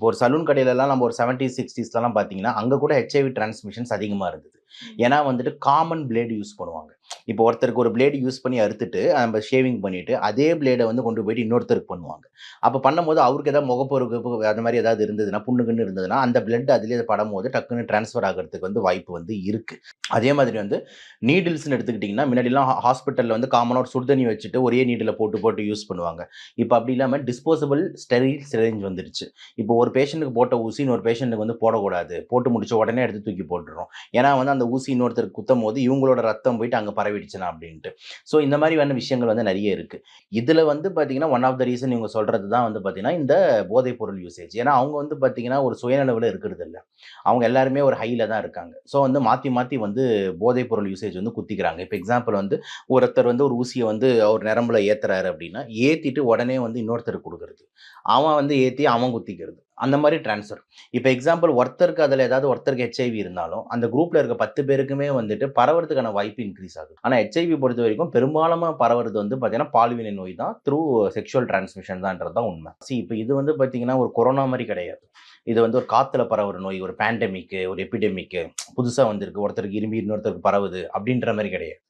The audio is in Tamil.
இப்போ ஒரு சலூன் கடையிலலாம் நம்ம ஒரு 70s 60ஸ்லாம் பார்த்தீங்கன்னா, அங்க கூட ஹெச்ஐவி டிரான்ஸ்மிஷன்ஸ் அதிகமா இருந்தது. ஏன்னா வந்துட்டு காமன் பிளேடு யூஸ் பண்ணுவாங்க. இப்போ ஒருத்தருக்கு ஒரு பிளேடு யூஸ் பண்ணி அறுத்துட்டு, நம்ம ஷேவிங் பண்ணிட்டு, அதே பிளேட வந்து கொண்டு போயிட்டு இன்னொருத்தருக்கு பண்ணுவாங்க. அப்ப பண்ணும்போது அவருக்கு ஏதாவது முகப்பரு கிப்பு அந்த மாரி ஏதாவது இருந்ததுன்னா, புண்ணு கிண்ணு இருந்ததுன்னா, அந்த பிளட் அதிலேயே படும்போது டக்குன்னு ட்ரான்ஸ்ஃபர் ஆகுறதுக்கு வந்து வாய்ப்பு வந்து இருக்கு. அதே மாதிரி வந்து நீடில்ஸ்ன்னு எடுத்துக்கிட்டிங்கன்னா, முன்னாடிலாம் ஹாஸ்பிட்டல்ல வந்து காமனா ஒரு சுடு தண்ணி வச்சுட்டு ஒரே நீடில போட்டு போட்டு யூஸ் பண்ணுவாங்க. இப்ப அப்படி இல்லாம டிஸ்போசபிள் ஸ்டெரைல் சிரிஞ்ச் வந்துருச்சு. இப்போ ஒரு பேஷண்ட்டுக்கு போட்ட ஊசி இன்னொரு பேஷண்ட்டுக்கு வந்து போடக்கூடாது. போட்டு முடிச்ச உடனே எடுத்து தூக்கி போட்டுறோம். ஏன்னா வந்து அந்த ஊசி இன்னொருத்தருக்கு குத்தும்போது இவங்களோட ரத்தம் போயிட்டு அங்க பரவிடுச்சுனா அப்படின்ட்டு. ஸோ இந்த மாதிரியான விஷயங்கள் வந்து நெறைய இருக்கு. இதுல வந்து பார்த்தீங்கன்னா, ஒன் ஆஃப் த ரீசன் இவங்க சொல்றது தான் வந்து பார்த்தீங்கன்னா, இந்த போதைப் பொருள் யூசேஜ். ஏன்னா அவங்க வந்து பார்த்தீங்கன்னா, ஒரு சுயநலவுல இருக்கிறது இல்ல. அவங்க எல்லாருமே ஒரு ஹைல தான் இருக்காங்க. ஸோ வந்து மாத்தி மாத்தி வந்து போதைப் பொருள் யூசேஜ் வந்து குத்திக்கிறாங்க. இப்ப எக்ஸாம்பிள் வந்து ஒருத்தர் வந்து ஒரு ஊசிய வந்து அவர் நரம்புல ஏத்துறாரு அப்படின்னா, ஏத்திட்டு உடனே வந்து இன்னொருத்தருக்கு குடுக்குறது. அவன் வந்து ஏத்தி அவன் குத்திக்கிறது. அந்த மாரி ட்ரான்ஸ்ஃபர். இப்ப எக்ஸாம்பிள் ஒருத்தருக்கு அதுல ஏதாவது ஒருத்தருக்கு ஹெச்ஐவி இருந்தாலும், அந்த குரூப்ல இருக்க 10 பேருக்குமே வந்துட்டு பரவறதுக்கான வாய்ப்பு இன்கிரீஸ் ஆகுது. ஆனா ஹெச்ஐவி பொறுத்தவரைக்கும் பெரும்பாலுமா பரவுறது வந்து பார்த்தீங்கன்னா, பாலிவினை நோய் தான். த்ரூ செக்சுவல் டிரான்ஸ்மிஷன் தான்ன்றது தான் உண்மை. இப்ப இது வந்து பார்த்தீங்கன்னா, ஒரு கொரோனா மாரி கிடையாது. இது வந்து ஒரு காத்துல பரவுற நோய், ஒரு பேண்டமிக், ஒரு எபிடெமிக் புதுசா வந்திருக்கு. ஒருத்தருக்கு இரும்பி இன்னொருத்தருக்கு பரவுது அப்படின்ற மாரி கிடையாது.